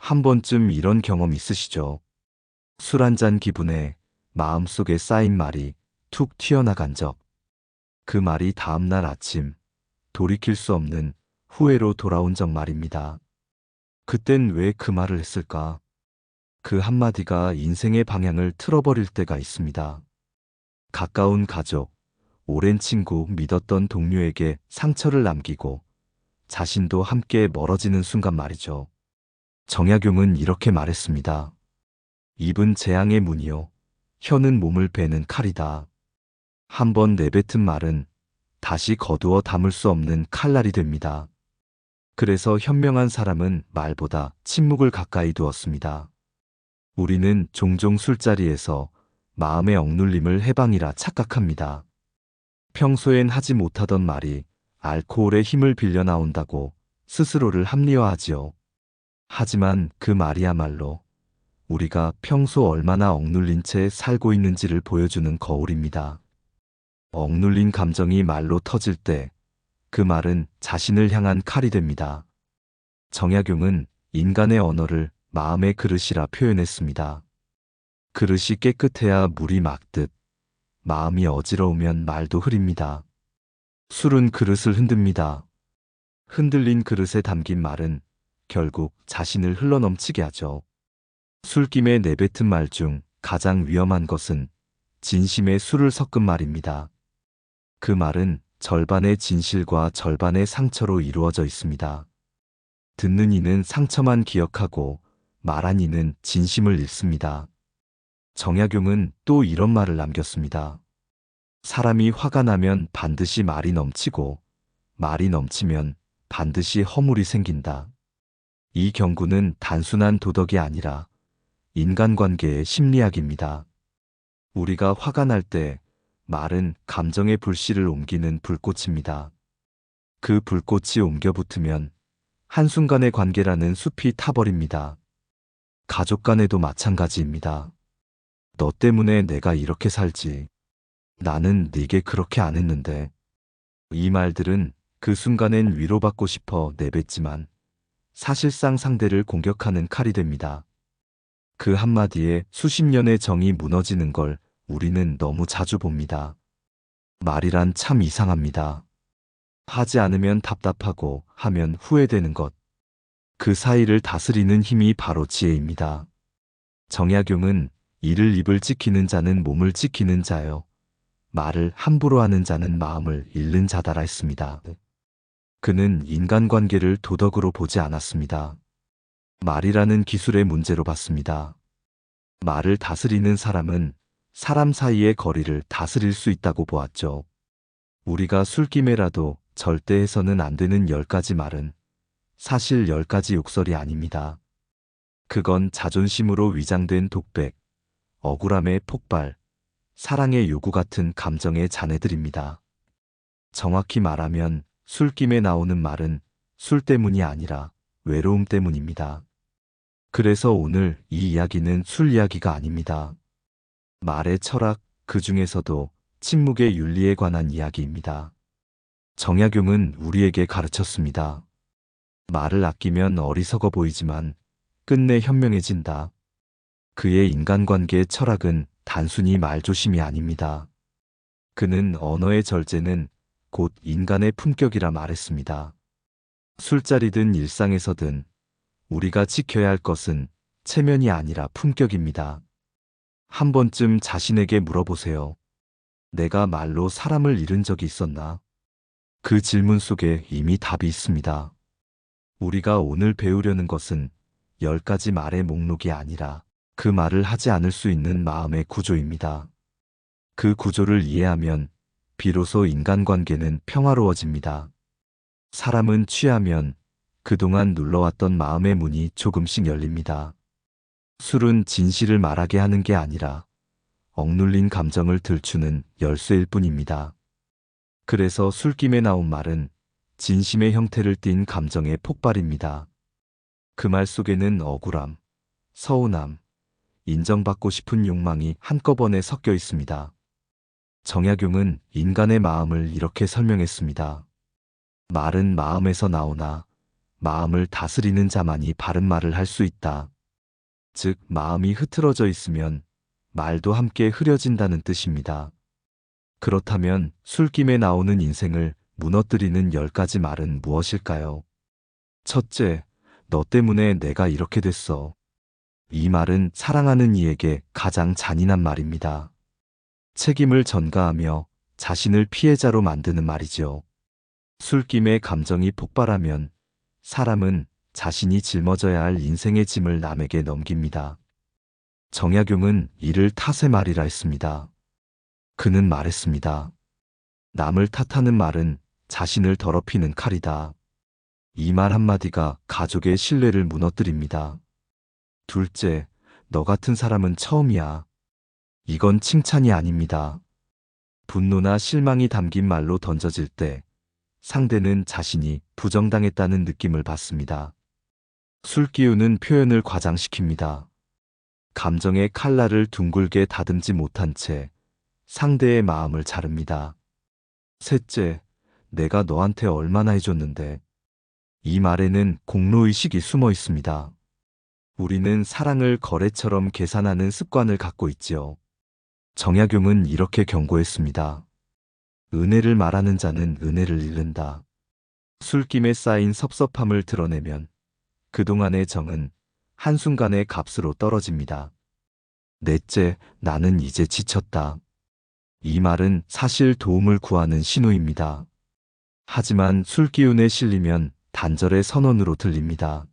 한 번쯤 이런 경험 있으시죠? 술 한잔 기분에 마음속에 쌓인 말이 툭 튀어나간 적. 그 말이 다음날 아침 돌이킬 수 없는 후회로 돌아온 적 말입니다. 그땐 왜 그 말을 했을까? 그 한마디가 인생의 방향을 틀어버릴 때가 있습니다. 가까운 가족, 오랜 친구, 믿었던 동료에게 상처를 남기고 자신도 함께 멀어지는 순간 말이죠. 정약용은 이렇게 말했습니다. 입은 재앙의 문이요. 혀는 몸을 베는 칼이다. 한 번 내뱉은 말은 다시 거두어 담을 수 없는 칼날이 됩니다. 그래서 현명한 사람은 말보다 침묵을 가까이 두었습니다. 우리는 종종 술자리에서 마음의 억눌림을 해방이라 착각합니다. 평소엔 하지 못하던 말이 알코올의 힘을 빌려 나온다고 스스로를 합리화하지요. 하지만 그 말이야말로 우리가 평소 얼마나 억눌린 채 살고 있는지를 보여주는 거울입니다. 억눌린 감정이 말로 터질 때 그 말은 자신을 향한 칼이 됩니다. 정약용은 인간의 언어를 마음의 그릇이라 표현했습니다. 그릇이 깨끗해야 물이 막듯 마음이 어지러우면 말도 흐립니다. 술은 그릇을 흔듭니다. 흔들린 그릇에 담긴 말은 결국 자신을 흘러넘치게 하죠. 술김에 내뱉은 말 중 가장 위험한 것은 진심에 술을 섞은 말입니다. 그 말은 절반의 진실과 절반의 상처로 이루어져 있습니다. 듣는 이는 상처만 기억하고 말한 이는 진심을 잃습니다. 정약용은 또 이런 말을 남겼습니다. 사람이 화가 나면 반드시 말이 넘치고 말이 넘치면 반드시 허물이 생긴다. 이 경고는 단순한 도덕이 아니라 인간관계의 심리학입니다. 우리가 화가 날 때 말은 감정의 불씨를 옮기는 불꽃입니다. 그 불꽃이 옮겨 붙으면 한순간의 관계라는 숲이 타버립니다. 가족 간에도 마찬가지입니다. 너 때문에 내가 이렇게 살지. 나는 네게 그렇게 안 했는데. 이 말들은 그 순간엔 위로받고 싶어 내뱉지만 사실상 상대를 공격하는 칼이 됩니다. 그 한마디에 수십 년의 정이 무너지는 걸 우리는 너무 자주 봅니다. 말이란 참 이상합니다. 하지 않으면 답답하고 하면 후회되는 것. 그 사이를 다스리는 힘이 바로 지혜입니다. 정약용은 이를 입을 지키는 자는 몸을 지키는 자요. 말을 함부로 하는 자는 마음을 잃는 자다라 했습니다. 그는 인간관계를 도덕으로 보지 않았습니다. 말이라는 기술의 문제로 봤습니다. 말을 다스리는 사람은 사람 사이의 거리를 다스릴 수 있다고 보았죠. 우리가 술김에라도 절대 해서는 안 되는 10가지 말은 사실 10가지 욕설이 아닙니다. 그건 자존심으로 위장된 독백, 억울함의 폭발, 사랑의 요구 같은 감정의 잔해들입니다. 정확히 말하면 술김에 나오는 말은 술 때문이 아니라 외로움 때문입니다. 그래서 오늘 이 이야기는 술 이야기가 아닙니다. 말의 철학, 그 중에서도 침묵의 윤리에 관한 이야기입니다. 정약용은 우리에게 가르쳤습니다. 말을 아끼면 어리석어 보이지만 끝내 현명해진다. 그의 인간관계의 철학은 단순히 말조심이 아닙니다. 그는 언어의 절제는 곧 인간의 품격이라 말했습니다. 술자리든 일상에서든 우리가 지켜야 할 것은 체면이 아니라 품격입니다. 한 번쯤 자신에게 물어보세요. 내가 말로 사람을 잃은 적이 있었나? 그 질문 속에 이미 답이 있습니다. 우리가 오늘 배우려는 것은 10가지 말의 목록이 아니라 그 말을 하지 않을 수 있는 마음의 구조입니다. 그 구조를 이해하면 비로소 인간관계는 평화로워집니다. 사람은 취하면 그동안 눌러왔던 마음의 문이 조금씩 열립니다. 술은 진실을 말하게 하는 게 아니라 억눌린 감정을 들추는 열쇠일 뿐입니다. 그래서 술김에 나온 말은 진심의 형태를 띤 감정의 폭발입니다. 그 말 속에는 억울함, 서운함, 인정받고 싶은 욕망이 한꺼번에 섞여 있습니다. 정약용은 인간의 마음을 이렇게 설명했습니다. 말은 마음에서 나오나 마음을 다스리는 자만이 바른 말을 할 수 있다. 즉, 마음이 흐트러져 있으면 말도 함께 흐려진다는 뜻입니다. 그렇다면 술김에 나오는 인생을 무너뜨리는 10가지 말은 무엇일까요? 첫째, 너 때문에 내가 이렇게 됐어. 이 말은 사랑하는 이에게 가장 잔인한 말입니다. 책임을 전가하며 자신을 피해자로 만드는 말이죠. 술김에 감정이 폭발하면 사람은 자신이 짊어져야 할 인생의 짐을 남에게 넘깁니다. 정약용은 이를 탓의 말이라 했습니다. 그는 말했습니다. 남을 탓하는 말은 자신을 더럽히는 칼이다. 이 말 한마디가 가족의 신뢰를 무너뜨립니다. 둘째, 너 같은 사람은 처음이야. 이건 칭찬이 아닙니다. 분노나 실망이 담긴 말로 던져질 때 상대는 자신이 부정당했다는 느낌을 받습니다. 술 기운은 표현을 과장시킵니다. 감정의 칼날을 둥글게 다듬지 못한 채 상대의 마음을 자릅니다. 셋째, 내가 너한테 얼마나 해줬는데. 이 말에는 공로의식이 숨어 있습니다. 우리는 사랑을 거래처럼 계산하는 습관을 갖고 있지요. 정약용은 이렇게 경고했습니다. 은혜를 말하는 자는 은혜를 잃는다. 술김에 쌓인 섭섭함을 드러내면 그동안의 정은 한순간의 값으로 떨어집니다. 넷째, 나는 이제 지쳤다. 이 말은 사실 도움을 구하는 신호입니다. 하지만 술기운에 실리면 단절의 선언으로 들립니다.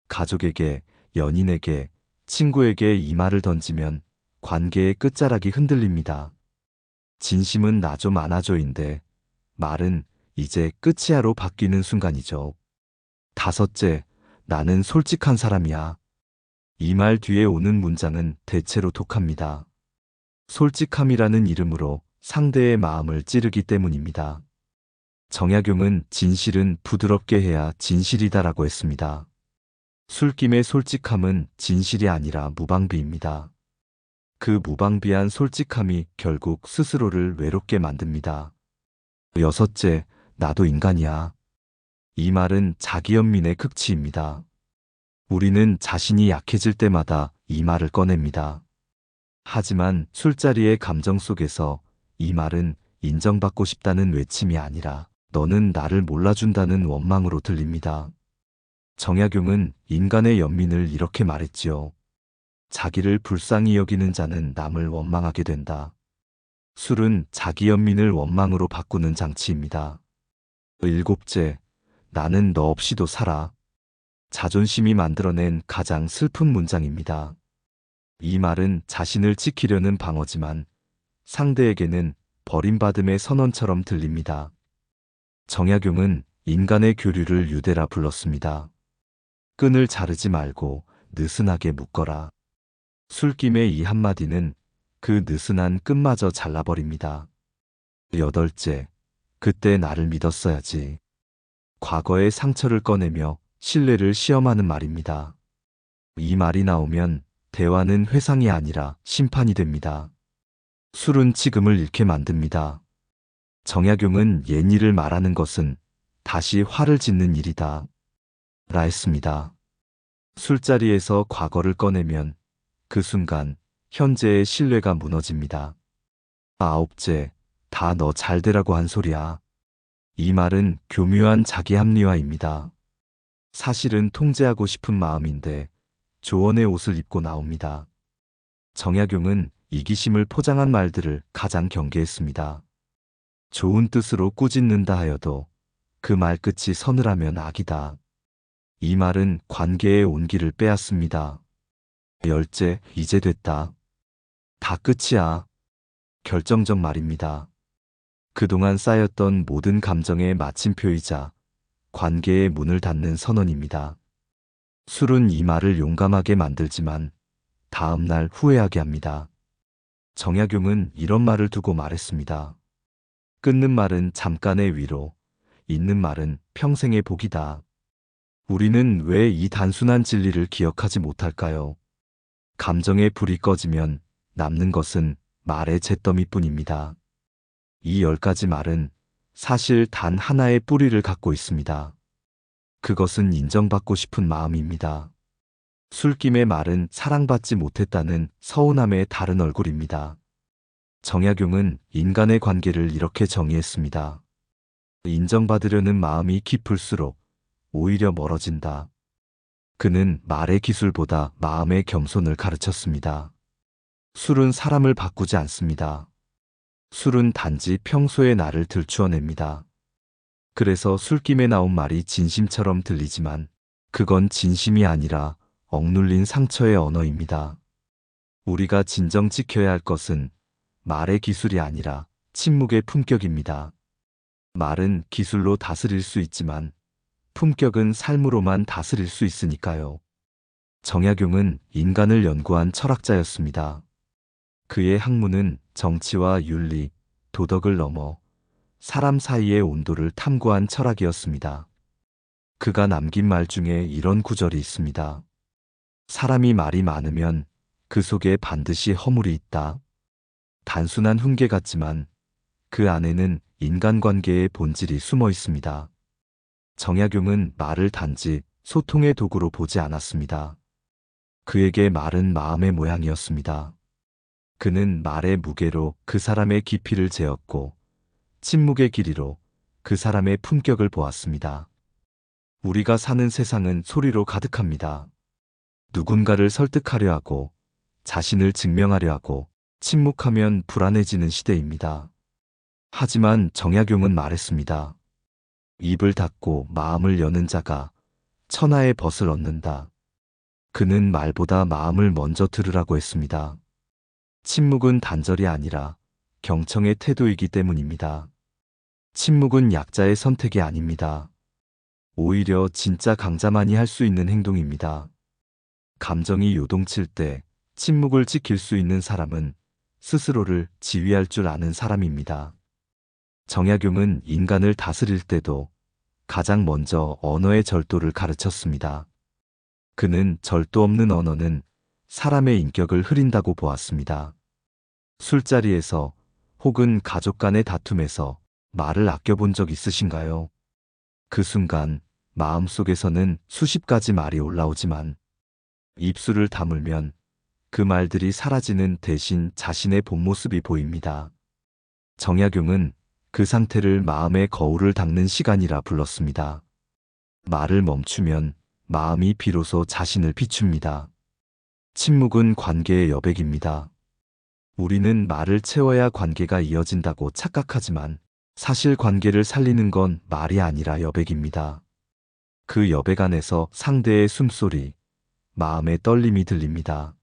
가족에게, 연인에게, 친구에게 이 말을 던지면 관계의 끝자락이 흔들립니다. 진심은 나 좀 안아줘인데 말은 이제 끝이야로 바뀌는 순간이죠. 다섯째, 나는 솔직한 사람이야. 이 말 뒤에 오는 문장은 대체로 독합니다. 솔직함이라는 이름으로 상대의 마음을 찌르기 때문입니다. 정약용은 진실은 부드럽게 해야 진실이다라고 했습니다. 술김의 솔직함은 진실이 아니라 무방비입니다. 그 무방비한 솔직함이 결국 스스로를 외롭게 만듭니다. 여섯째, 나도 인간이야. 이 말은 자기연민의 극치입니다. 우리는 자신이 약해질 때마다 이 말을 꺼냅니다. 하지만 술자리의 감정 속에서 이 말은 인정받고 싶다는 외침이 아니라 너는 나를 몰라준다는 원망으로 들립니다. 정약용은 인간의 연민을 이렇게 말했지요. 자기를 불쌍히 여기는 자는 남을 원망하게 된다. 술은 자기 연민을 원망으로 바꾸는 장치입니다. 일곱째, 나는 너 없이도 살아. 자존심이 만들어낸 가장 슬픈 문장입니다. 이 말은 자신을 지키려는 방어지만 상대에게는 버림받음의 선언처럼 들립니다. 정약용은 인간의 교류를 유대라 불렀습니다. 끈을 자르지 말고 느슨하게 묶어라. 술김의 이 한마디는 그 느슨한 끈마저 잘라버립니다. 여덟째, 그때 나를 믿었어야지. 과거의 상처를 꺼내며 신뢰를 시험하는 말입니다. 이 말이 나오면 대화는 회상이 아니라 심판이 됩니다. 술은 지금을 잃게 만듭니다. 정약용은 옛 일을 말하는 것은 다시 화를 짓는 일이다. 라 했습니다. 술자리에서 과거를 꺼내면 그 순간 현재의 신뢰가 무너집니다. 아홉째, 다 너 잘되라고 한 소리야. 이 말은 교묘한 자기 합리화입니다. 사실은 통제하고 싶은 마음인데 조언의 옷을 입고 나옵니다. 정약용은 이기심을 포장한 말들을 가장 경계했습니다. 좋은 뜻으로 꾸짖는다 하여도 그 말끝이 서늘하면 악이다. 이 말은 관계의 온기를 빼앗습니다. 열째, 이제 됐다. 다 끝이야. 결정적 말입니다. 그동안 쌓였던 모든 감정의 마침표이자 관계의 문을 닫는 선언입니다. 술은 이 말을 용감하게 만들지만 다음 날 후회하게 합니다. 정약용은 이런 말을 두고 말했습니다. 끊는 말은 잠깐의 위로, 잊는 말은 평생의 복이다. 우리는 왜 이 단순한 진리를 기억하지 못할까요? 감정의 불이 꺼지면 남는 것은 말의 잿더미뿐입니다. 이 10가지 말은 사실 단 하나의 뿌리를 갖고 있습니다. 그것은 인정받고 싶은 마음입니다. 술김의 말은 사랑받지 못했다는 서운함의 다른 얼굴입니다. 정약용은 인간의 관계를 이렇게 정의했습니다. 인정받으려는 마음이 깊을수록 오히려 멀어진다. 그는 말의 기술보다 마음의 겸손을 가르쳤습니다. 술은 사람을 바꾸지 않습니다. 술은 단지 평소의 나를 들추어냅니다. 그래서 술김에 나온 말이 진심처럼 들리지만 그건 진심이 아니라 억눌린 상처의 언어입니다. 우리가 진정 지켜야 할 것은 말의 기술이 아니라 침묵의 품격입니다. 말은 기술로 다스릴 수 있지만 품격은 삶으로만 다스릴 수 있으니까요. 정약용은 인간을 연구한 철학자였습니다. 그의 학문은 정치와 윤리, 도덕을 넘어 사람 사이의 온도를 탐구한 철학이었습니다. 그가 남긴 말 중에 이런 구절이 있습니다. 사람이 말이 많으면 그 속에 반드시 허물이 있다. 단순한 훈계 같지만 그 안에는 인간관계의 본질이 숨어 있습니다. 정약용은 말을 단지 소통의 도구로 보지 않았습니다. 그에게 말은 마음의 모양이었습니다. 그는 말의 무게로 그 사람의 깊이를 재었고 침묵의 길이로 그 사람의 품격을 보았습니다. 우리가 사는 세상은 소리로 가득합니다. 누군가를 설득하려 하고 자신을 증명하려 하고 침묵하면 불안해지는 시대입니다. 하지만 정약용은 말했습니다. 입을 닫고 마음을 여는 자가 천하의 벗을 얻는다. 그는 말보다 마음을 먼저 들으라고 했습니다. 침묵은 단절이 아니라 경청의 태도이기 때문입니다. 침묵은 약자의 선택이 아닙니다. 오히려 진짜 강자만이 할 수 있는 행동입니다. 감정이 요동칠 때 침묵을 지킬 수 있는 사람은 스스로를 지휘할 줄 아는 사람입니다. 정약용은 인간을 다스릴 때도 가장 먼저 언어의 절도를 가르쳤습니다. 그는 절도 없는 언어는 사람의 인격을 흐린다고 보았습니다. 술자리에서 혹은 가족 간의 다툼에서 말을 아껴본 적 있으신가요? 그 순간 마음속에서는 수십 가지 말이 올라오지만 입술을 다물면 그 말들이 사라지는 대신 자신의 본 모습이 보입니다. 정약용은 그 상태를 마음의 거울을 닦는 시간이라 불렀습니다. 말을 멈추면 마음이 비로소 자신을 비춥니다. 침묵은 관계의 여백입니다. 우리는 말을 채워야 관계가 이어진다고 착각하지만 사실 관계를 살리는 건 말이 아니라 여백입니다. 그 여백 안에서 상대의 숨소리, 마음의 떨림이 들립니다.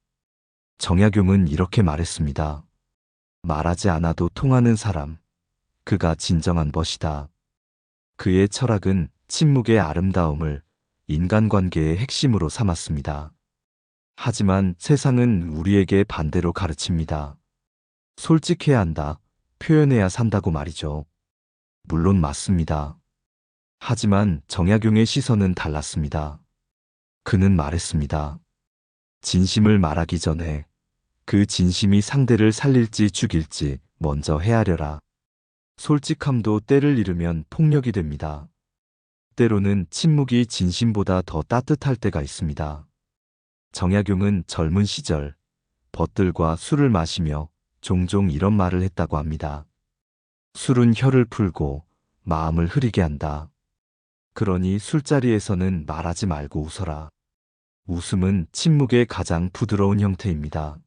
정약용은 이렇게 말했습니다. 말하지 않아도 통하는 사람, 그가 진정한 벗이다. 그의 철학은 침묵의 아름다움을 인간관계의 핵심으로 삼았습니다. 하지만 세상은 우리에게 반대로 가르칩니다. 솔직해야 한다, 표현해야 산다고 말이죠. 물론 맞습니다. 하지만 정약용의 시선은 달랐습니다. 그는 말했습니다. 진심을 말하기 전에 그 진심이 상대를 살릴지 죽일지 먼저 헤아려라. 솔직함도 때를 잃으면 폭력이 됩니다. 때로는 침묵이 진심보다 더 따뜻할 때가 있습니다. 정약용은 젊은 시절 벗들과 술을 마시며 종종 이런 말을 했다고 합니다. 술은 혀를 풀고 마음을 흐리게 한다. 그러니 술자리에서는 말하지 말고 웃어라. 웃음은 침묵의 가장 부드러운 형태입니다.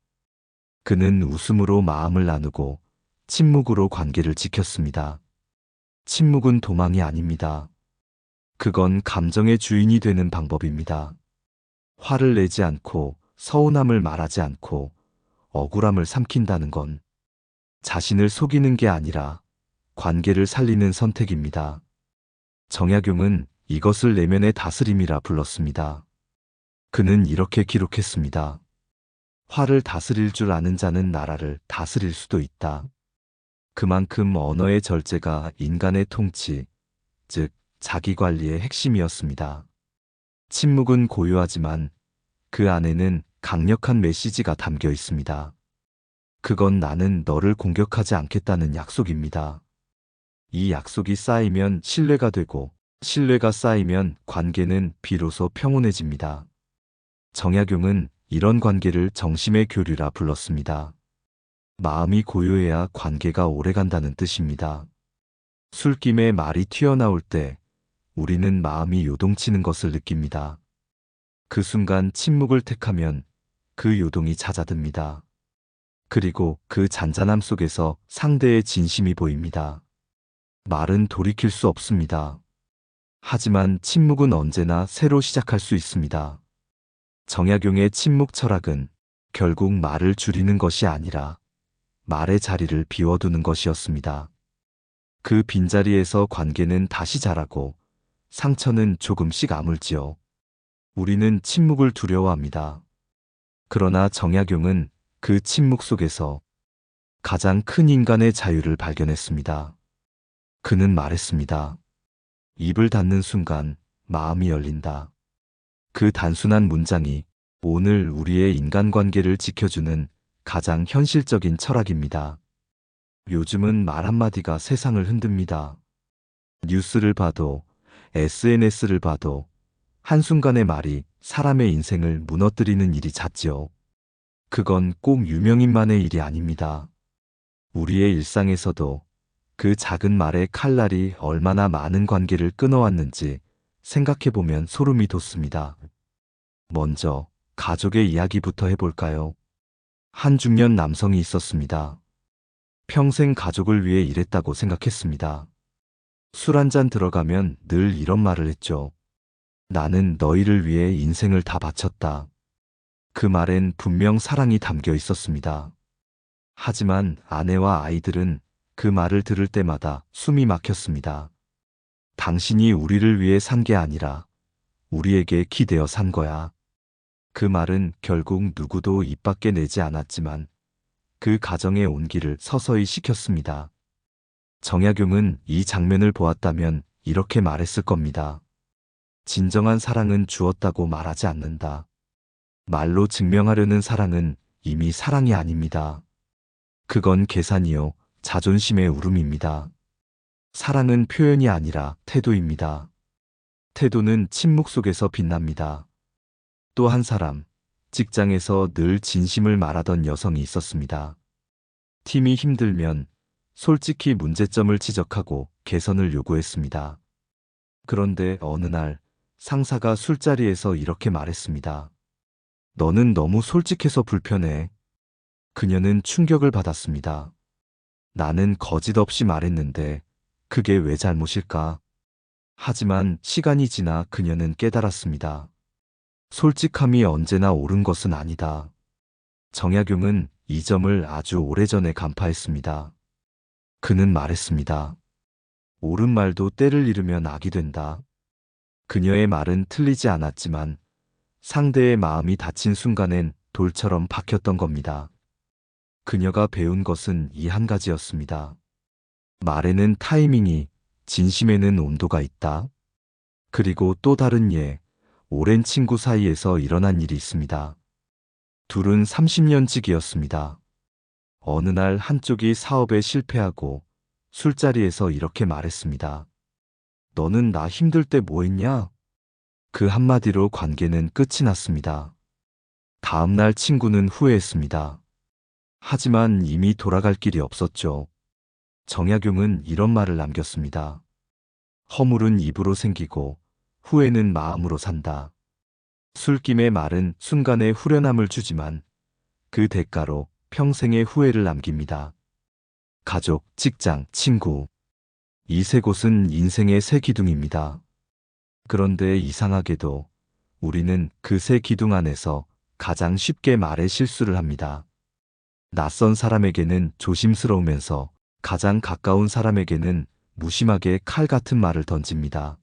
그는 웃음으로 마음을 나누고 침묵으로 관계를 지켰습니다. 침묵은 도망이 아닙니다. 그건 감정의 주인이 되는 방법입니다. 화를 내지 않고 서운함을 말하지 않고 억울함을 삼킨다는 건 자신을 속이는 게 아니라 관계를 살리는 선택입니다. 정약용은 이것을 내면의 다스림이라 불렀습니다. 그는 이렇게 기록했습니다. 화를 다스릴 줄 아는 자는 나라를 다스릴 수도 있다. 그만큼 언어의 절제가 인간의 통치, 즉 자기관리의 핵심이었습니다. 침묵은 고요하지만 그 안에는 강력한 메시지가 담겨 있습니다. 그건 나는 너를 공격하지 않겠다는 약속입니다. 이 약속이 쌓이면 신뢰가 되고 신뢰가 쌓이면 관계는 비로소 평온해집니다. 정약용은 이런 관계를 정심의 교류라 불렀습니다. 마음이 고요해야 관계가 오래간다는 뜻입니다. 술김에 말이 튀어나올 때 우리는 마음이 요동치는 것을 느낍니다. 그 순간 침묵을 택하면 그 요동이 잦아듭니다. 그리고 그 잔잔함 속에서 상대의 진심이 보입니다. 말은 돌이킬 수 없습니다. 하지만 침묵은 언제나 새로 시작할 수 있습니다. 정약용의 침묵 철학은 결국 말을 줄이는 것이 아니라 말의 자리를 비워두는 것이었습니다. 그 빈자리에서 관계는 다시 자라고 상처는 조금씩 아물지요. 우리는 침묵을 두려워합니다. 그러나 정약용은 그 침묵 속에서 가장 큰 인간의 자유를 발견했습니다. 그는 말했습니다. 입을 닫는 순간 마음이 열린다. 그 단순한 문장이 오늘 우리의 인간관계를 지켜주는 가장 현실적인 철학입니다. 요즘은 말 한마디가 세상을 흔듭니다. 뉴스를 봐도 SNS를 봐도 한순간의 말이 사람의 인생을 무너뜨리는 일이 잦지요. 그건 꼭 유명인만의 일이 아닙니다. 우리의 일상에서도 그 작은 말의 칼날이 얼마나 많은 관계를 끊어왔는지 생각해보면 소름이 돋습니다. 먼저 가족의 이야기부터 해볼까요? 한 중년 남성이 있었습니다. 평생 가족을 위해 일했다고 생각했습니다. 술 한 잔 들어가면 늘 이런 말을 했죠. 나는 너희를 위해 인생을 다 바쳤다. 그 말엔 분명 사랑이 담겨 있었습니다. 하지만 아내와 아이들은 그 말을 들을 때마다 숨이 막혔습니다. 당신이 우리를 위해 산 게 아니라 우리에게 기대어 산 거야. 그 말은 결국 누구도 입 밖에 내지 않았지만 그 가정의 온기를 서서히 식혔습니다. 정약용은 이 장면을 보았다면 이렇게 말했을 겁니다. 진정한 사랑은 주었다고 말하지 않는다. 말로 증명하려는 사랑은 이미 사랑이 아닙니다. 그건 계산이요, 자존심의 울음입니다. 사랑은 표현이 아니라 태도입니다. 태도는 침묵 속에서 빛납니다. 또 한 사람, 직장에서 늘 진심을 말하던 여성이 있었습니다. 팀이 힘들면 솔직히 문제점을 지적하고 개선을 요구했습니다. 그런데 어느 날 상사가 술자리에서 이렇게 말했습니다. 너는 너무 솔직해서 불편해. 그녀는 충격을 받았습니다. 나는 거짓 없이 말했는데 그게 왜 잘못일까? 하지만 시간이 지나 그녀는 깨달았습니다. 솔직함이 언제나 옳은 것은 아니다. 정약용은 이 점을 아주 오래전에 간파했습니다. 그는 말했습니다. 옳은 말도 때를 잃으면 악이 된다. 그녀의 말은 틀리지 않았지만 상대의 마음이 다친 순간엔 돌처럼 박혔던 겁니다. 그녀가 배운 것은 이 한 가지였습니다. 말에는 타이밍이, 진심에는 온도가 있다. 그리고 또 다른 예, 오랜 친구 사이에서 일어난 일이 있습니다. 둘은 30년 지기였습니다. 어느 날 한쪽이 사업에 실패하고 술자리에서 이렇게 말했습니다. 너는 나 힘들 때 뭐 했냐? 그 한마디로 관계는 끝이 났습니다. 다음 날 친구는 후회했습니다. 하지만 이미 돌아갈 길이 없었죠. 정약용은 이런 말을 남겼습니다. 허물은 입으로 생기고 후회는 마음으로 산다. 술김의 말은 순간의 후련함을 주지만 그 대가로 평생의 후회를 남깁니다. 가족, 직장, 친구. 이 세 곳은 인생의 세 기둥입니다. 그런데 이상하게도 우리는 그 세 기둥 안에서 가장 쉽게 말의 실수를 합니다. 낯선 사람에게는 조심스러우면서 가장 가까운 사람에게는 무심하게 칼 같은 말을 던집니다.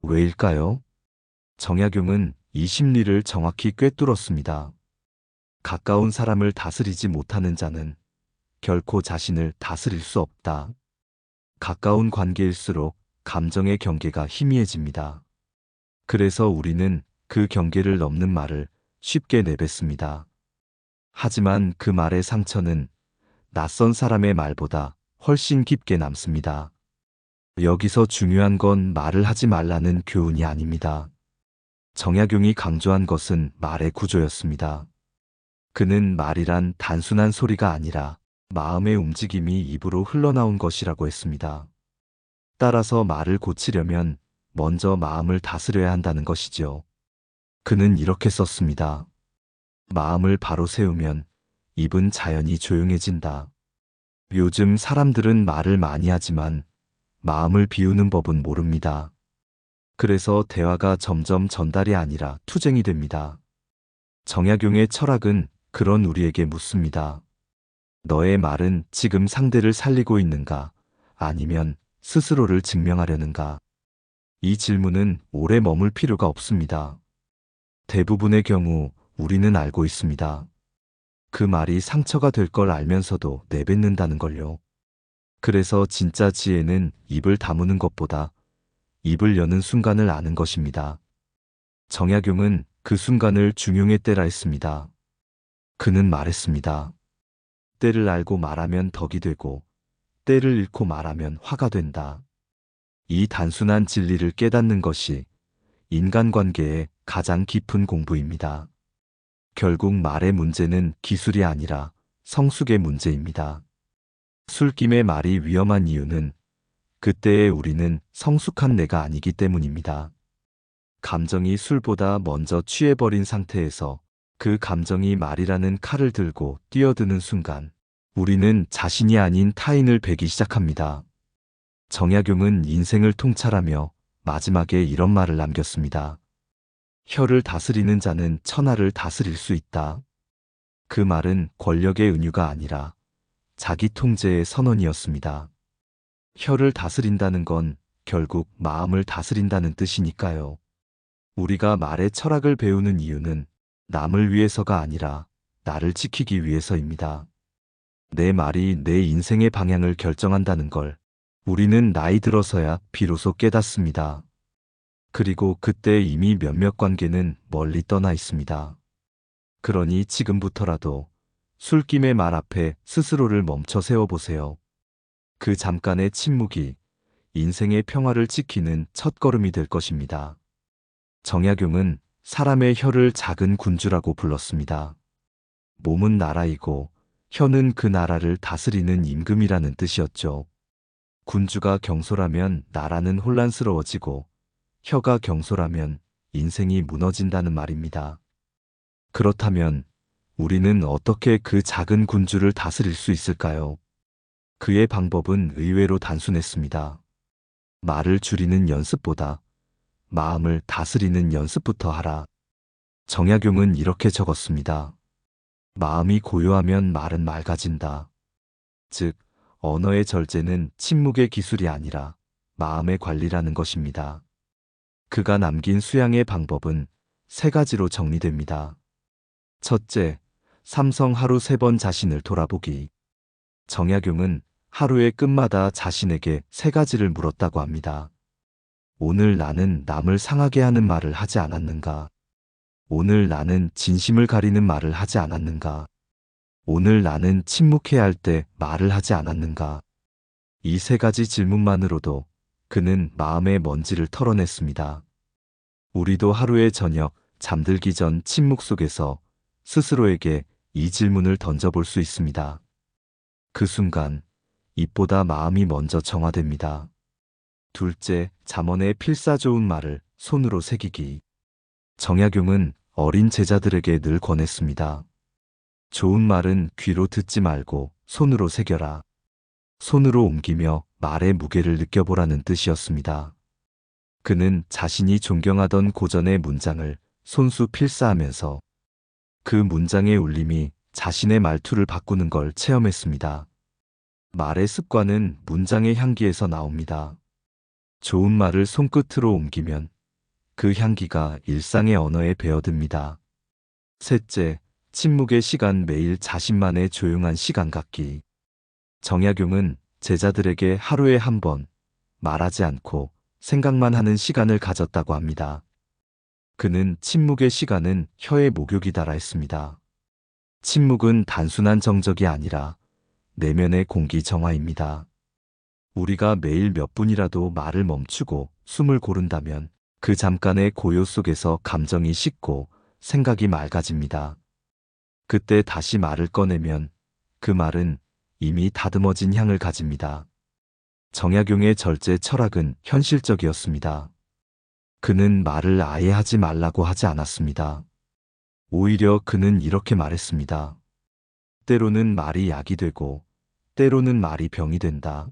왜일까요? 정약용은 이 심리를 정확히 꿰뚫었습니다. 가까운 사람을 다스리지 못하는 자는 결코 자신을 다스릴 수 없다. 가까운 관계일수록 감정의 경계가 희미해집니다. 그래서 우리는 그 경계를 넘는 말을 쉽게 내뱉습니다. 하지만 그 말의 상처는 낯선 사람의 말보다 훨씬 깊게 남습니다. 여기서 중요한 건 말을 하지 말라는 교훈이 아닙니다. 정약용이 강조한 것은 말의 구조였습니다. 그는 말이란 단순한 소리가 아니라 마음의 움직임이 입으로 흘러나온 것이라고 했습니다. 따라서 말을 고치려면 먼저 마음을 다스려야 한다는 것이죠. 그는 이렇게 썼습니다. 마음을 바로 세우면 입은 자연히 조용해진다. 요즘 사람들은 말을 많이 하지만 마음을 비우는 법은 모릅니다. 그래서 대화가 점점 전달이 아니라 투쟁이 됩니다. 정약용의 철학은 그런 우리에게 묻습니다. 너의 말은 지금 상대를 살리고 있는가? 아니면 스스로를 증명하려는가? 이 질문은 오래 머물 필요가 없습니다. 대부분의 경우 우리는 알고 있습니다. 그 말이 상처가 될 걸 알면서도 내뱉는다는 걸요. 그래서 진짜 지혜는 입을 다무는 것보다 입을 여는 순간을 아는 것입니다. 정약용은 그 순간을 중용의 때라 했습니다. 그는 말했습니다. 때를 알고 말하면 덕이 되고 때를 잃고 말하면 화가 된다. 이 단순한 진리를 깨닫는 것이 인간관계의 가장 깊은 공부입니다. 결국 말의 문제는 기술이 아니라 성숙의 문제입니다. 술김의 말이 위험한 이유는 그때의 우리는 성숙한 내가 아니기 때문입니다. 감정이 술보다 먼저 취해버린 상태에서 그 감정이 말이라는 칼을 들고 뛰어드는 순간 우리는 자신이 아닌 타인을 베기 시작합니다. 정약용은 인생을 통찰하며 마지막에 이런 말을 남겼습니다. 혀를 다스리는 자는 천하를 다스릴 수 있다. 그 말은 권력의 은유가 아니라 자기 통제의 선언이었습니다. 혀를 다스린다는 건 결국 마음을 다스린다는 뜻이니까요. 우리가 말의 철학을 배우는 이유는 남을 위해서가 아니라 나를 지키기 위해서입니다. 내 말이 내 인생의 방향을 결정한다는 걸 우리는 나이 들어서야 비로소 깨닫습니다. 그리고 그때 이미 몇몇 관계는 멀리 떠나 있습니다. 그러니 지금부터라도 술김의 말 앞에 스스로를 멈춰 세워보세요. 그 잠깐의 침묵이 인생의 평화를 지키는 첫걸음이 될 것입니다. 정약용은 사람의 혀를 작은 군주라고 불렀습니다. 몸은 나라이고 혀는 그 나라를 다스리는 임금이라는 뜻이었죠. 군주가 경솔하면 나라는 혼란스러워지고 혀가 경솔하면 인생이 무너진다는 말입니다. 그렇다면 우리는 어떻게 그 작은 군주를 다스릴 수 있을까요? 그의 방법은 의외로 단순했습니다. 말을 줄이는 연습보다 마음을 다스리는 연습부터 하라. 정약용은 이렇게 적었습니다. 마음이 고요하면 말은 맑아진다. 즉, 언어의 절제는 침묵의 기술이 아니라 마음의 관리라는 것입니다. 그가 남긴 수양의 방법은 세 가지로 정리됩니다. 첫째, 삼성 하루 3번 자신을 돌아보기. 정약용은 하루의 끝마다 자신에게 3가지를 물었다고 합니다. 오늘 나는 남을 상하게 하는 말을 하지 않았는가? 오늘 나는 진심을 가리는 말을 하지 않았는가? 오늘 나는 침묵해야 할 때 말을 하지 않았는가? 이 3가지 질문만으로도 그는 마음의 먼지를 털어냈습니다. 우리도 하루의 저녁 잠들기 전 침묵 속에서 스스로에게 이 질문을 던져볼 수 있습니다. 그 순간 입보다 마음이 먼저 정화됩니다. 둘째, 잠언의 필사 좋은 말을 손으로 새기기. 정약용은 어린 제자들에게 늘 권했습니다. 좋은 말은 귀로 듣지 말고 손으로 새겨라. 손으로 옮기며 말의 무게를 느껴보라는 뜻이었습니다. 그는 자신이 존경하던 고전의 문장을 손수 필사하면서 그 문장의 울림이 자신의 말투를 바꾸는 걸 체험했습니다. 말의 습관은 문장의 향기에서 나옵니다. 좋은 말을 손끝으로 옮기면 그 향기가 일상의 언어에 배어듭니다. 셋째, 침묵의 시간 매일 자신만의 조용한 시간 갖기. 정약용은 제자들에게 하루에 한 번 말하지 않고 생각만 하는 시간을 가졌다고 합니다. 그는 침묵의 시간은 혀의 목욕이다라 했습니다. 침묵은 단순한 정적이 아니라 내면의 공기 정화입니다. 우리가 매일 몇 분이라도 말을 멈추고 숨을 고른다면 그 잠깐의 고요 속에서 감정이 식고 생각이 맑아집니다. 그때 다시 말을 꺼내면 그 말은 이미 다듬어진 향을 가집니다. 정약용의 절제 철학은 현실적이었습니다. 그는 말을 아예 하지 말라고 하지 않았습니다. 오히려 그는 이렇게 말했습니다. 때로는 말이 약이 되고 때로는 말이 병이 된다.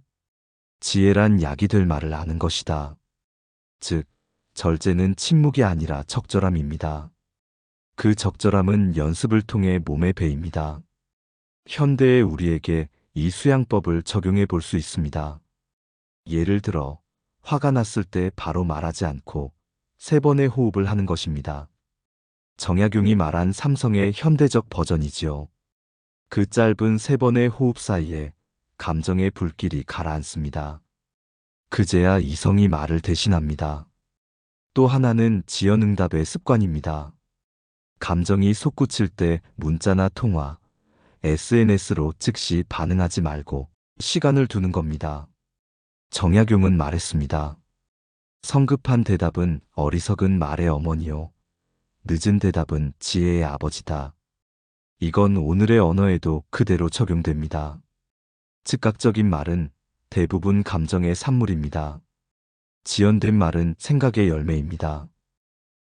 지혜란 약이 될 말을 아는 것이다. 즉, 절제는 침묵이 아니라 적절함입니다. 그 적절함은 연습을 통해 몸에 배입니다. 현대의 우리에게 이 수양법을 적용해 볼 수 있습니다. 예를 들어, 화가 났을 때 바로 말하지 않고 3번의 호흡을 하는 것입니다. 정약용이 말한 삼성의 현대적 버전이지요. 그 짧은 3번의 호흡 사이에 감정의 불길이 가라앉습니다. 그제야 이성이 말을 대신합니다. 또 하나는 지연응답의 습관입니다. 감정이 솟구칠 때 문자나 통화, SNS로 즉시 반응하지 말고 시간을 두는 겁니다. 정약용은 말했습니다. 성급한 대답은 어리석은 말의 어머니요. 늦은 대답은 지혜의 아버지다. 이건 오늘의 언어에도 그대로 적용됩니다. 즉각적인 말은 대부분 감정의 산물입니다. 지연된 말은 생각의 열매입니다.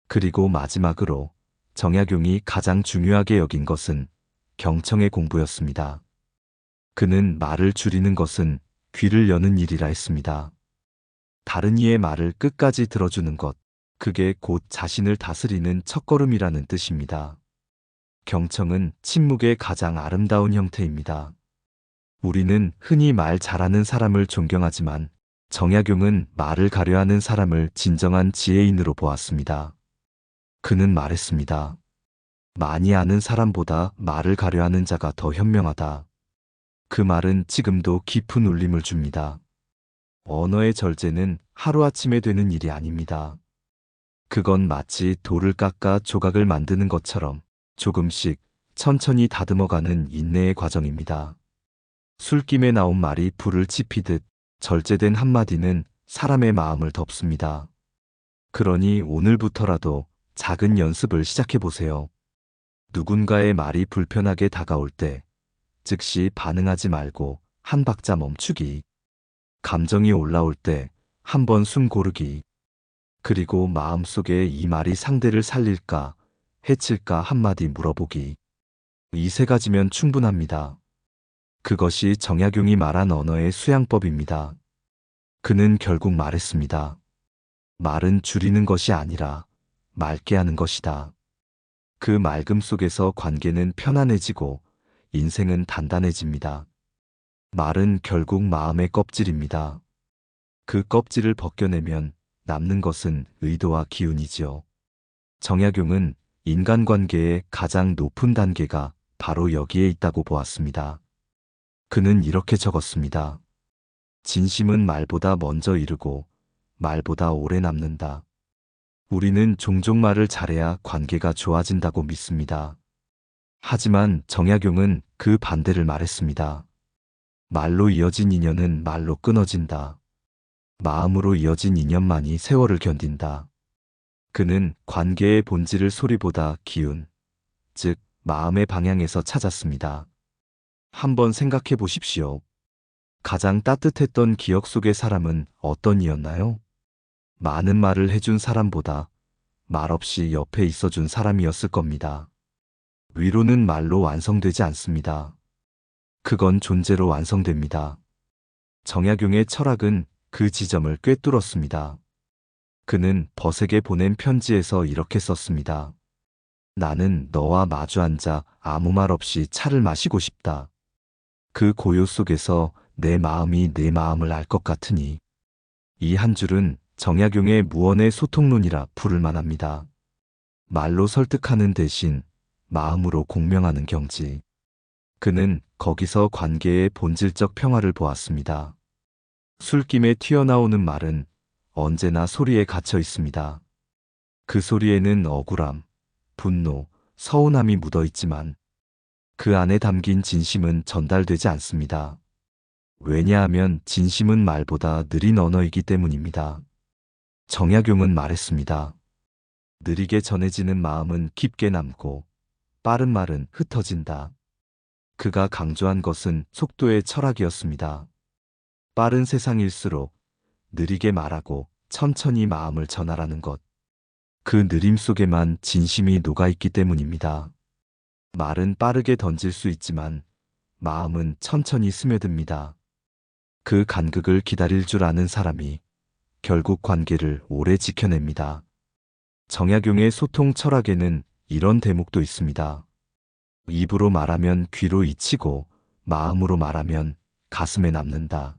그리고 마지막으로 정약용이 가장 중요하게 여긴 것은 경청의 공부였습니다. 그는 말을 줄이는 것은 귀를 여는 일이라 했습니다. 다른 이의 말을 끝까지 들어주는 것, 그게 곧 자신을 다스리는 첫걸음이라는 뜻입니다. 경청은 침묵의 가장 아름다운 형태입니다. 우리는 흔히 말 잘하는 사람을 존경하지만 정약용은 말을 가려하는 사람을 진정한 지혜인으로 보았습니다. 그는 말했습니다. 많이 아는 사람보다 말을 가려하는 자가 더 현명하다. 그 말은 지금도 깊은 울림을 줍니다. 언어의 절제는 하루아침에 되는 일이 아닙니다. 그건 마치 돌을 깎아 조각을 만드는 것처럼 조금씩 천천히 다듬어가는 인내의 과정입니다. 술김에 나온 말이 불을 지피듯 절제된 한마디는 사람의 마음을 덮습니다. 그러니 오늘부터라도 작은 연습을 시작해 보세요. 누군가의 말이 불편하게 다가올 때 즉시 반응하지 말고 한 박자 멈추기. 감정이 올라올 때 한 번 숨 고르기. 그리고 마음속에 이 말이 상대를 살릴까, 해칠까 한마디 물어보기. 이 3가지면 충분합니다. 그것이 정약용이 말한 언어의 수양법입니다. 그는 결국 말했습니다. 말은 줄이는 것이 아니라 맑게 하는 것이다. 그 맑음 속에서 관계는 편안해지고 인생은 단단해집니다. 말은 결국 마음의 껍질입니다. 그 껍질을 벗겨내면 남는 것은 의도와 기운이지요. 정약용은 인간관계의 가장 높은 단계가 바로 여기에 있다고 보았습니다. 그는 이렇게 적었습니다. 진심은 말보다 먼저 이르고 말보다 오래 남는다. 우리는 종종 말을 잘해야 관계가 좋아진다고 믿습니다. 하지만 정약용은 그 반대를 말했습니다. 말로 이어진 인연은 말로 끊어진다. 마음으로 이어진 인연만이 세월을 견딘다. 그는 관계의 본질을 소리보다 기운, 즉 마음의 방향에서 찾았습니다. 한번 생각해 보십시오. 가장 따뜻했던 기억 속의 사람은 어떤 이였나요? 많은 말을 해준 사람보다 말없이 옆에 있어준 사람이었을 겁니다. 위로는 말로 완성되지 않습니다. 그건 존재로 완성됩니다. 정약용의 철학은 그 지점을 꿰뚫었습니다. 그는 벗에게 보낸 편지에서 이렇게 썼습니다. 나는 너와 마주 앉아 아무 말 없이 차를 마시고 싶다. 그 고요 속에서 내 마음이 내 마음을 알 것 같으니. 이 한 줄은 정약용의 무언의 소통론이라 부를 만합니다. 말로 설득하는 대신 마음으로 공명하는 경지. 그는 거기서 관계의 본질적 평화를 보았습니다. 술김에 튀어나오는 말은 언제나 소리에 갇혀 있습니다. 그 소리에는 억울함, 분노, 서운함이 묻어 있지만 그 안에 담긴 진심은 전달되지 않습니다. 왜냐하면 진심은 말보다 느린 언어이기 때문입니다. 정약용은 말했습니다. 느리게 전해지는 마음은 깊게 남고 빠른 말은 흩어진다. 그가 강조한 것은 속도의 철학이었습니다. 빠른 세상일수록 느리게 말하고 천천히 마음을 전하라는 것. 그 느림 속에만 진심이 녹아있기 때문입니다. 말은 빠르게 던질 수 있지만 마음은 천천히 스며듭니다. 그 간극을 기다릴 줄 아는 사람이 결국 관계를 오래 지켜냅니다. 정약용의 소통 철학에는 이런 대목도 있습니다. 입으로 말하면 귀로 잊히고 마음으로 말하면 가슴에 남는다.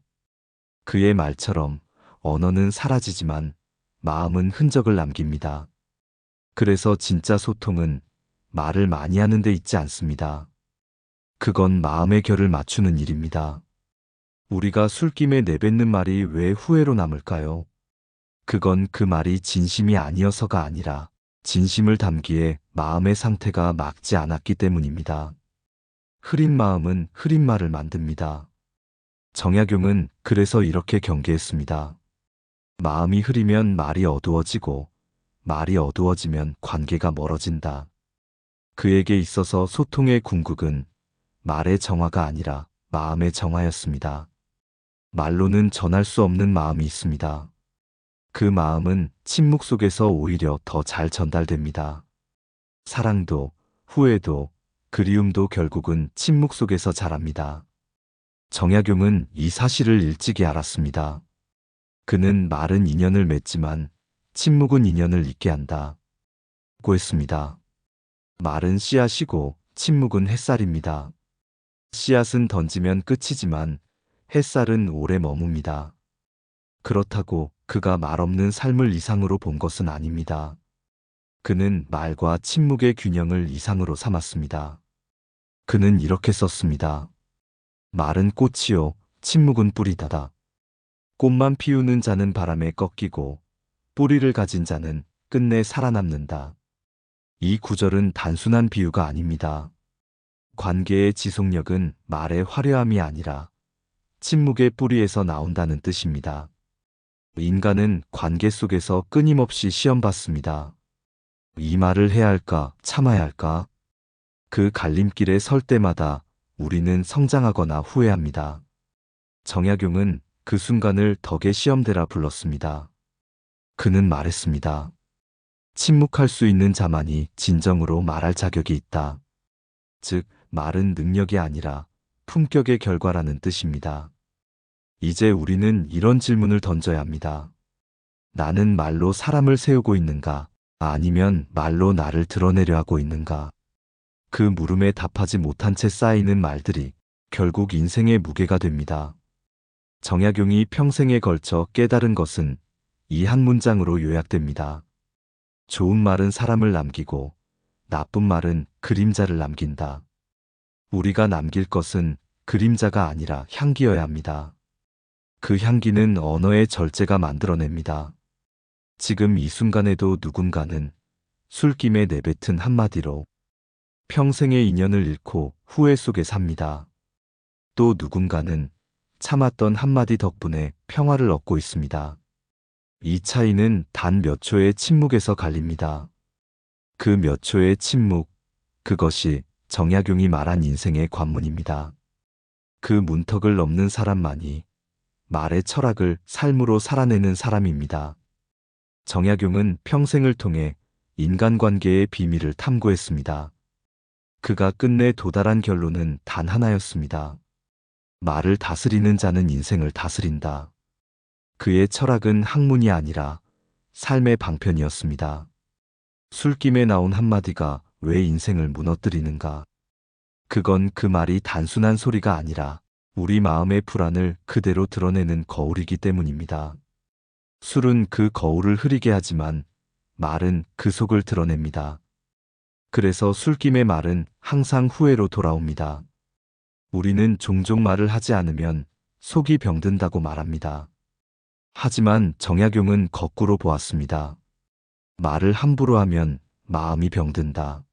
그의 말처럼 언어는 사라지지만 마음은 흔적을 남깁니다. 그래서 진짜 소통은 말을 많이 하는 데 있지 않습니다. 그건 마음의 결을 맞추는 일입니다. 우리가 술김에 내뱉는 말이 왜 후회로 남을까요? 그건 그 말이 진심이 아니어서가 아니라 진심을 담기에 마음의 상태가 맞지 않았기 때문입니다. 흐린 마음은 흐린 말을 만듭니다. 정약용은 그래서 이렇게 경계했습니다. 마음이 흐리면 말이 어두워지고 말이 어두워지면 관계가 멀어진다. 그에게 있어서 소통의 궁극은 말의 정화가 아니라 마음의 정화였습니다. 말로는 전할 수 없는 마음이 있습니다. 그 마음은 침묵 속에서 오히려 더 잘 전달됩니다. 사랑도, 후회도, 그리움도 결국은 침묵 속에서 자랍니다. 정약용은 이 사실을 일찍이 알았습니다. 그는 말은 인연을 맺지만 침묵은 인연을 잊게 한다. 고 했습니다. 말은 씨앗이고 침묵은 햇살입니다. 씨앗은 던지면 끝이지만 햇살은 오래 머뭅니다. 그렇다고 그가 말 없는 삶을 이상으로 본 것은 아닙니다. 그는 말과 침묵의 균형을 이상으로 삼았습니다. 그는 이렇게 썼습니다. 말은 꽃이요, 침묵은 뿌리다다. 꽃만 피우는 자는 바람에 꺾이고 뿌리를 가진 자는 끝내 살아남는다. 이 구절은 단순한 비유가 아닙니다. 관계의 지속력은 말의 화려함이 아니라 침묵의 뿌리에서 나온다는 뜻입니다. 인간은 관계 속에서 끊임없이 시험받습니다. 이 말을 해야 할까, 참아야 할까? 그 갈림길에 설 때마다 우리는 성장하거나 후회합니다. 정약용은 그 순간을 덕의 시험대라 불렀습니다. 그는 말했습니다. 침묵할 수 있는 자만이 진정으로 말할 자격이 있다. 즉, 말은 능력이 아니라 품격의 결과라는 뜻입니다. 이제 우리는 이런 질문을 던져야 합니다. 나는 말로 사람을 세우고 있는가? 아니면 말로 나를 드러내려 하고 있는가? 그 물음에 답하지 못한 채 쌓이는 말들이 결국 인생의 무게가 됩니다. 정약용이 평생에 걸쳐 깨달은 것은 이 한 문장으로 요약됩니다. 좋은 말은 사람을 남기고 나쁜 말은 그림자를 남긴다. 우리가 남길 것은 그림자가 아니라 향기여야 합니다. 그 향기는 언어의 절제가 만들어냅니다. 지금 이 순간에도 누군가는 술김에 내뱉은 한마디로 평생의 인연을 잃고 후회 속에 삽니다. 또 누군가는 참았던 한마디 덕분에 평화를 얻고 있습니다. 이 차이는 단 몇 초의 침묵에서 갈립니다. 그 몇 초의 침묵, 그것이 정약용이 말한 인생의 관문입니다. 그 문턱을 넘는 사람만이 말의 철학을 삶으로 살아내는 사람입니다. 정약용은 평생을 통해 인간관계의 비밀을 탐구했습니다. 그가 끝내 도달한 결론은 단 하나였습니다. 말을 다스리는 자는 인생을 다스린다. 그의 철학은 학문이 아니라 삶의 방편이었습니다. 술김에 나온 한마디가 왜 인생을 무너뜨리는가? 그건 그 말이 단순한 소리가 아니라 우리 마음의 불안을 그대로 드러내는 거울이기 때문입니다. 술은 그 거울을 흐리게 하지만 말은 그 속을 드러냅니다. 그래서 술김의 말은 항상 후회로 돌아옵니다. 우리는 종종 말을 하지 않으면 속이 병든다고 말합니다. 하지만 정약용은 거꾸로 보았습니다. 말을 함부로 하면 마음이 병든다.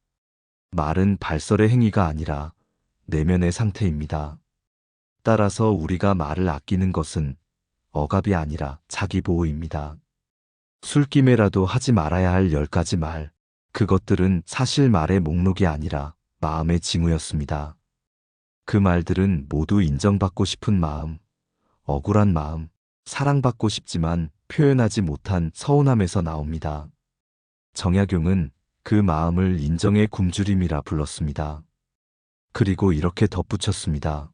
말은 발설의 행위가 아니라 내면의 상태입니다. 따라서 우리가 말을 아끼는 것은 억압이 아니라 자기 보호입니다. 술김에라도 하지 말아야 할 10가지 말. 그것들은 사실 말의 목록이 아니라 마음의 징후였습니다. 그 말들은 모두 인정받고 싶은 마음, 억울한 마음, 사랑받고 싶지만 표현하지 못한 서운함에서 나옵니다. 정약용은 그 마음을 인정의 굶주림이라 불렀습니다. 그리고 이렇게 덧붙였습니다.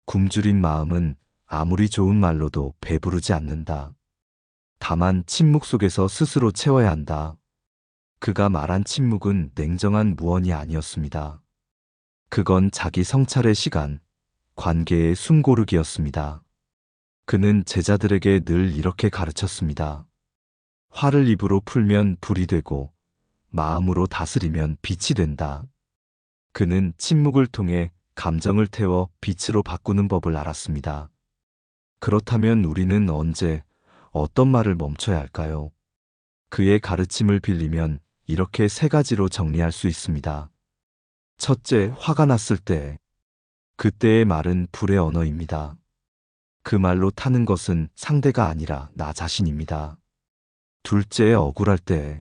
굶주린 마음은 아무리 좋은 말로도 배부르지 않는다. 다만 침묵 속에서 스스로 채워야 한다. 그가 말한 침묵은 냉정한 무언이 아니었습니다. 그건 자기 성찰의 시간, 관계의 숨고르기였습니다. 그는 제자들에게 늘 이렇게 가르쳤습니다. 화를 입으로 풀면 불이 되고 마음으로 다스리면 빛이 된다. 그는 침묵을 통해 감정을 태워 빛으로 바꾸는 법을 알았습니다. 그렇다면 우리는 언제 어떤 말을 멈춰야 할까요? 그의 가르침을 빌리면 이렇게 3가지로 정리할 수 있습니다. 첫째, 화가 났을 때. 그때의 말은 불의 언어입니다. 그 말로 타는 것은 상대가 아니라 나 자신입니다. 둘째, 억울할 때.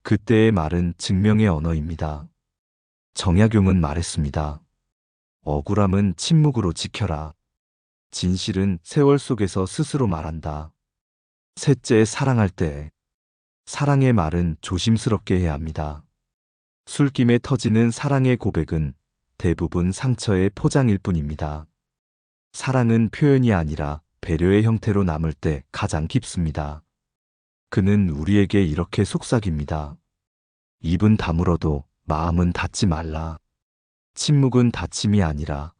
그때의 말은 증명의 언어입니다. 정약용은 말했습니다. 억울함은 침묵으로 지켜라. 진실은 세월 속에서 스스로 말한다. 셋째, 사랑할 때. 사랑의 말은 조심스럽게 해야 합니다. 술김에 터지는 사랑의 고백은 대부분 상처의 포장일 뿐입니다. 사랑은 표현이 아니라 배려의 형태로 남을 때 가장 깊습니다. 그는 우리에게 이렇게 속삭입니다. 입은 다물어도 마음은 닫지 말라. 침묵은 닫힘이 아니라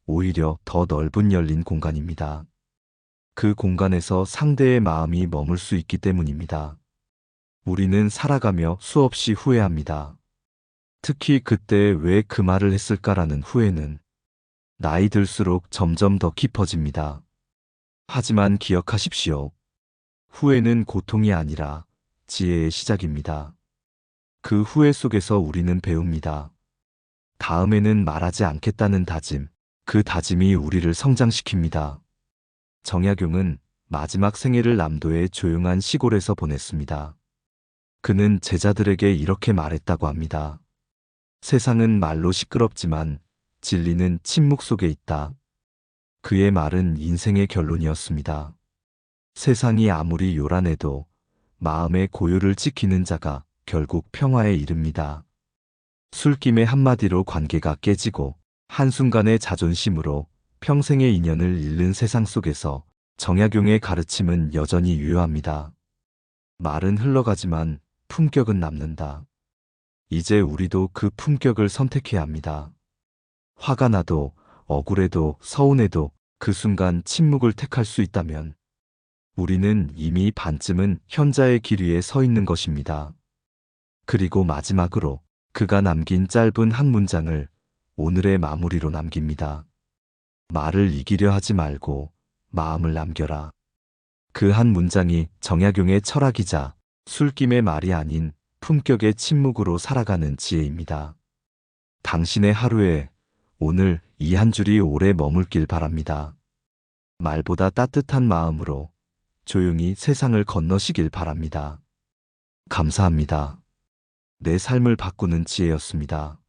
오히려 더 넓은 열린 공간입니다. 그 공간에서 상대의 마음이 머물 수 있기 때문입니다. 우리는 살아가며 수없이 후회합니다. 특히 그때 왜 그 말을 했을까라는 후회는 나이 들수록 점점 더 깊어집니다. 하지만 기억하십시오. 후회는 고통이 아니라 지혜의 시작입니다. 그 후회 속에서 우리는 배웁니다. 다음에는 말하지 않겠다는 다짐, 그 다짐이 우리를 성장시킵니다. 정약용은 마지막 생애를 남도의 조용한 시골에서 보냈습니다. 그는 제자들에게 이렇게 말했다고 합니다. 세상은 말로 시끄럽지만 진리는 침묵 속에 있다. 그의 말은 인생의 결론이었습니다. 세상이 아무리 요란해도 마음의 고요를 지키는 자가 결국 평화에 이릅니다. 술김의 한마디로 관계가 깨지고 한순간의 자존심으로 평생의 인연을 잃는 세상 속에서 정약용의 가르침은 여전히 유효합니다. 말은 흘러가지만 품격은 남는다. 이제 우리도 그 품격을 선택해야 합니다. 화가 나도 억울해도 서운해도 그 순간 침묵을 택할 수 있다면 우리는 이미 반쯤은 현자의 길 위에 서 있는 것입니다. 그리고 마지막으로 그가 남긴 짧은 한 문장을 오늘의 마무리로 남깁니다. 말을 이기려 하지 말고 마음을 남겨라. 그 한 문장이 정약용의 철학이자 술김의 말이 아닌 품격의 침묵으로 살아가는 지혜입니다. 당신의 하루에 오늘 이 한 줄이 오래 머물길 바랍니다. 말보다 따뜻한 마음으로 조용히 세상을 건너시길 바랍니다. 감사합니다. 내 삶을 바꾸는 지혜였습니다.